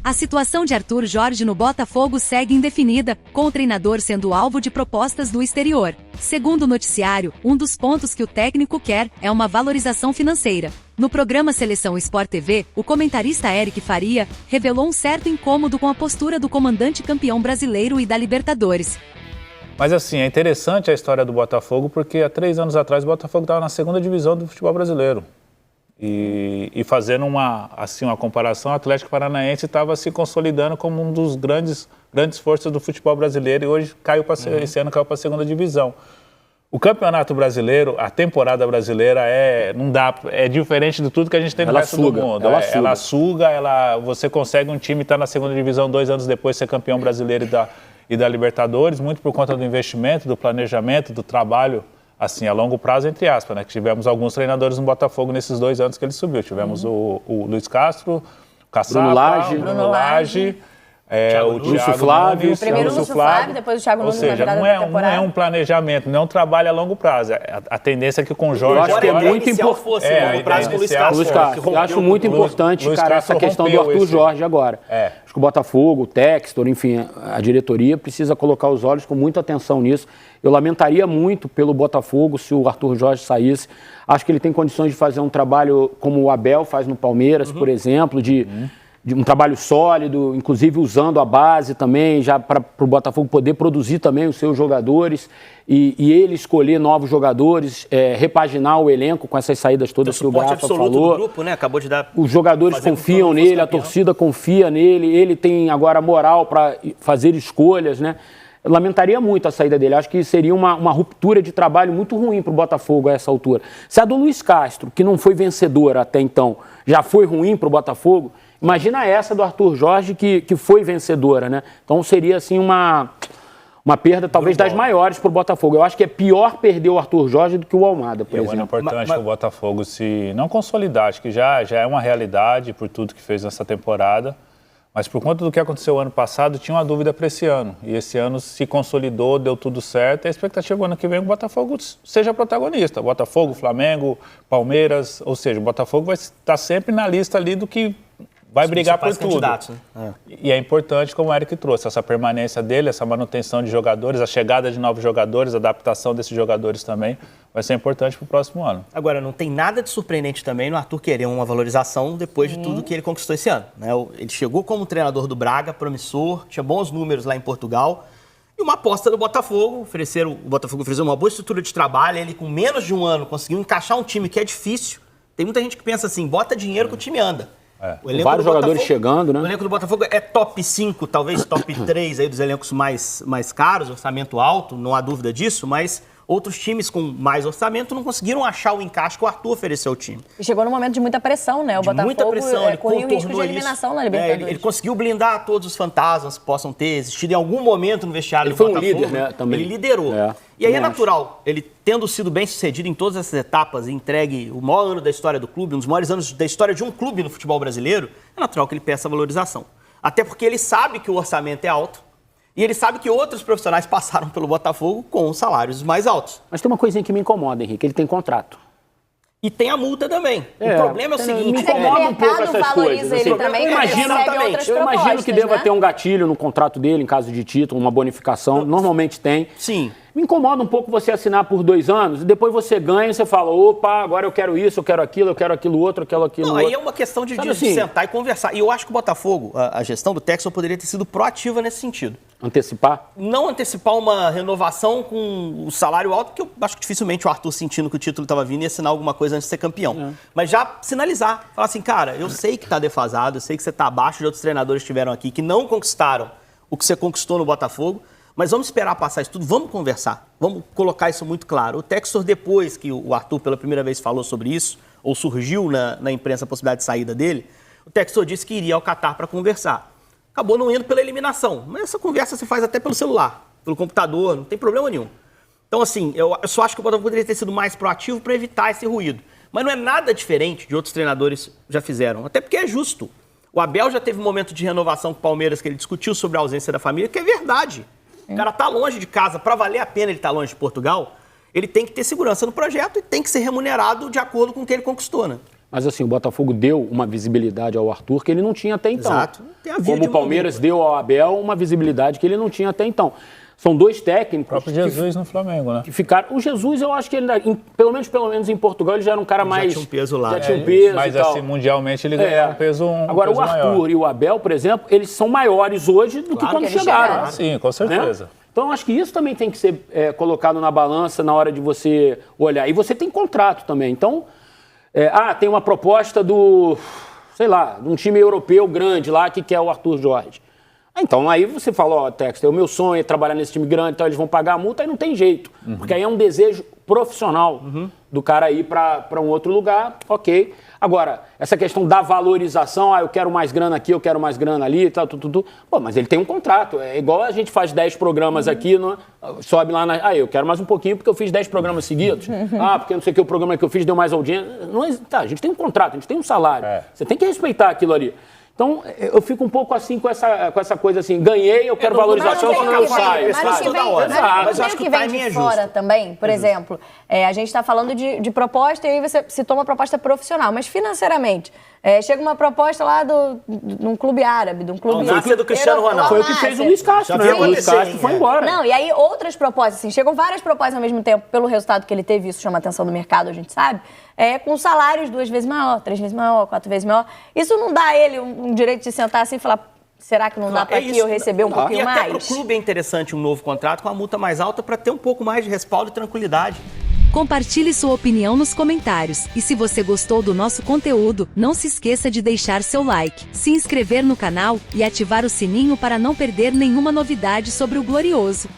A situação de Arthur Jorge no Botafogo segue indefinida, com o treinador sendo alvo de propostas do exterior. Segundo o noticiário, um dos pontos que o técnico quer é uma valorização financeira. No programa Seleção Sport TV, o comentarista Eric Faria revelou um certo incômodo com a postura do comandante campeão brasileiro e da Libertadores. Mas assim, é interessante a história do Botafogo, porque há 3 anos atrás o Botafogo estava na 2ª divisão do futebol brasileiro. E fazendo uma comparação, o Atlético Paranaense estava se consolidando como um dos grandes forças do futebol brasileiro e hoje esse ano caiu para a 2ª divisão. O Campeonato Brasileiro, a temporada brasileira é diferente de tudo que a gente tem no resto do mundo. Ela suga, você consegue um time estar na 2ª divisão 2 anos depois ser campeão brasileiro e da Libertadores, muito por conta do investimento, do planejamento, do trabalho, assim, a longo prazo, entre aspas, né? Que tivemos alguns treinadores no Botafogo nesses 2 anos que ele subiu. Tivemos o Luiz Castro, o Caçapa, Bruno Lage, o Thiago Flávio. Primeiro o Lúcio Flávio, depois o Thiago Nunes na virada da temporada. Não é um planejamento, não é um trabalho a longo prazo. A tendência é que com o Jorge... Eu acho que é muito importante. Eu acho muito importante, cara, essa questão do Arthur Jorge agora. Acho que o Botafogo, o Textor, enfim, a diretoria precisa colocar os olhos com muita atenção nisso. Eu lamentaria muito pelo Botafogo se o Arthur Jorge saísse. Acho que ele tem condições de fazer um trabalho como o Abel faz no Palmeiras, por exemplo, de um trabalho sólido, inclusive usando a base também, já para o Botafogo poder produzir também os seus jogadores e ele escolher novos jogadores, repaginar o elenco com essas saídas todas que o Grafa falou. Do grupo, né? Acabou de dar. Os jogadores confiam nele, a torcida confia nele, ele tem agora moral para fazer escolhas, né? Eu lamentaria muito a saída dele. Acho que seria uma ruptura de trabalho muito ruim para o Botafogo a essa altura. Se a do Luiz Castro, que não foi vencedora até então, já foi ruim para o Botafogo, imagina essa do Arthur Jorge, que foi vencedora, né? Então seria, assim, uma perda talvez das maiores para o Botafogo. Eu acho que é pior perder o Arthur Jorge do que o Almada, por exemplo. É importante para o Botafogo se não consolidar. Acho que já é uma realidade por tudo que fez nessa temporada. Mas por conta do que aconteceu ano passado, tinha uma dúvida para esse ano. E esse ano se consolidou, deu tudo certo. E a expectativa ano que vem é que o Botafogo seja protagonista. Botafogo, Flamengo, Palmeiras. Ou seja, o Botafogo vai estar sempre na lista ali do que vai brigar por tudo. Né? E é importante, como o Eric trouxe, essa permanência dele, essa manutenção de jogadores, a chegada de novos jogadores, a adaptação desses jogadores também, vai ser importante para o próximo ano. Agora, não tem nada de surpreendente também no Arthur querer uma valorização depois de tudo que ele conquistou esse ano. Né? Ele chegou como treinador do Braga, promissor, tinha bons números lá em Portugal. E uma aposta do Botafogo, o Botafogo ofereceu uma boa estrutura de trabalho, ele com menos de um ano conseguiu encaixar um time que é difícil. Tem muita gente que pensa assim, bota dinheiro que o time anda. Vários jogadores chegando, né? O elenco do Botafogo é top 5, talvez top 3 aí dos elencos mais caros, orçamento alto, não há dúvida disso, mas outros times com mais orçamento não conseguiram achar o encaixe que o Arthur ofereceu ao time. E chegou num momento de muita pressão, né? O Botafogo muita pressão, ele corria o risco de eliminação na Libertadores. Ele conseguiu blindar todos os fantasmas que possam ter existido em algum momento no vestiário do Botafogo. Ele foi um líder, né? Também. Ele liderou. E aí é natural, ele tendo sido bem sucedido em todas essas etapas e entregue o maior ano da história do clube, um dos maiores anos da história de um clube no futebol brasileiro, é natural que ele peça valorização. Até porque ele sabe que o orçamento é alto e ele sabe que outros profissionais passaram pelo Botafogo com salários mais altos. Mas tem uma coisinha que me incomoda, Henrique, ele tem contrato. E tem a multa também. O problema é o seguinte... Me incomoda um pouco essas coisas. Ele Assim, também eu imagino que deva ter um gatilho no contrato dele, em caso de título, uma bonificação. Normalmente tem. Sim. Me incomoda um pouco você assinar por 2 anos e depois você ganha e você fala, opa, agora eu quero isso, eu quero aquilo outro, eu quero aquilo outro. Aí é uma questão de sentar e conversar. E eu acho que o Botafogo, a gestão do Textor poderia ter sido proativa nesse sentido. Antecipar? Não antecipar uma renovação com o salário alto, porque eu acho que dificilmente o Arthur, sentindo que o título estava vindo, ia assinar alguma coisa antes de ser campeão. Mas já sinalizar, falar assim, cara, eu sei que está defasado, eu sei que você está abaixo de outros treinadores que estiveram aqui, que não conquistaram o que você conquistou no Botafogo, mas vamos esperar passar isso tudo, vamos conversar, vamos colocar isso muito claro. O Textor, depois que o Arthur pela primeira vez falou sobre isso, ou surgiu na imprensa a possibilidade de saída dele, o Textor disse que iria ao Catar para conversar. Acabou não indo pela eliminação, mas essa conversa se faz até pelo celular, pelo computador, não tem problema nenhum. Então, assim, eu só acho que o Botafogo poderia ter sido mais proativo para evitar esse ruído. Mas não é nada diferente de outros treinadores já fizeram, até porque é justo. O Abel já teve um momento de renovação com o Palmeiras que ele discutiu sobre a ausência da família, que é verdade. O cara tá longe de casa, para valer a pena ele estar longe de Portugal, ele tem que ter segurança no projeto e tem que ser remunerado de acordo com o que ele conquistou, né? Mas assim, o Botafogo deu uma visibilidade ao Arthur que ele não tinha até então. Exato. Como o Palmeiras deu ao Abel uma visibilidade que ele não tinha até então. São dois técnicos. O próprio Jesus no Flamengo, né? Que ficaram. O Jesus, eu acho que ele, pelo menos em Portugal, ele já era um cara mais. Já tinha um peso lá. Já tinha um peso. Mas assim, mundialmente ele ganhou um peso. Agora, o Arthur maior. E o Abel, por exemplo, eles são maiores hoje do que quando chegaram. Sim, com certeza. Né? Então, eu acho que isso também tem que ser colocado na balança na hora de você olhar. E você tem contrato também. Então. Tem uma proposta sei lá, de um time europeu grande lá que quer o Arthur Jorge. Então aí você fala, Textor, o meu sonho é trabalhar nesse time grande, então eles vão pagar a multa, aí não tem jeito. Porque aí é um desejo profissional do cara ir para um outro lugar, ok. Agora, essa questão da valorização, eu quero mais grana aqui, eu quero mais grana ali e tal, tudo. Pô, mas ele tem um contrato. É igual a gente faz 10 programas aqui, sobe lá eu quero mais um pouquinho porque eu fiz 10 programas seguidos. Porque não sei o que o programa que eu fiz deu mais audiência. A gente tem um contrato, a gente tem um salário. Você tem que respeitar aquilo ali. Então, eu fico um pouco assim com essa coisa assim, ganhei, eu quero valorização, quando eu saio. Mas eu acho que o timing é justo. Fora também, por exemplo, a gente está falando de proposta e aí você citou uma proposta profissional, mas financeiramente, chega uma proposta lá de um clube árabe, de um clube... Foi do Cristiano Ronaldo. Foi o que fez o Luiz Castro, né? O Luiz Castro foi embora. Não, e aí outras propostas, assim, chegam várias propostas ao mesmo tempo, pelo resultado que ele teve, isso chama a atenção do mercado, a gente sabe, com salários 2 vezes maior, 3 vezes maior, 4 vezes maior. Isso não dá a ele um direito de sentar assim e falar, será que não dá para aqui eu receber um pouquinho mais? E até para o clube é interessante um novo contrato com a multa mais alta para ter um pouco mais de respaldo e tranquilidade. Compartilhe sua opinião nos comentários. E se você gostou do nosso conteúdo, não se esqueça de deixar seu like, se inscrever no canal e ativar o sininho para não perder nenhuma novidade sobre o Glorioso.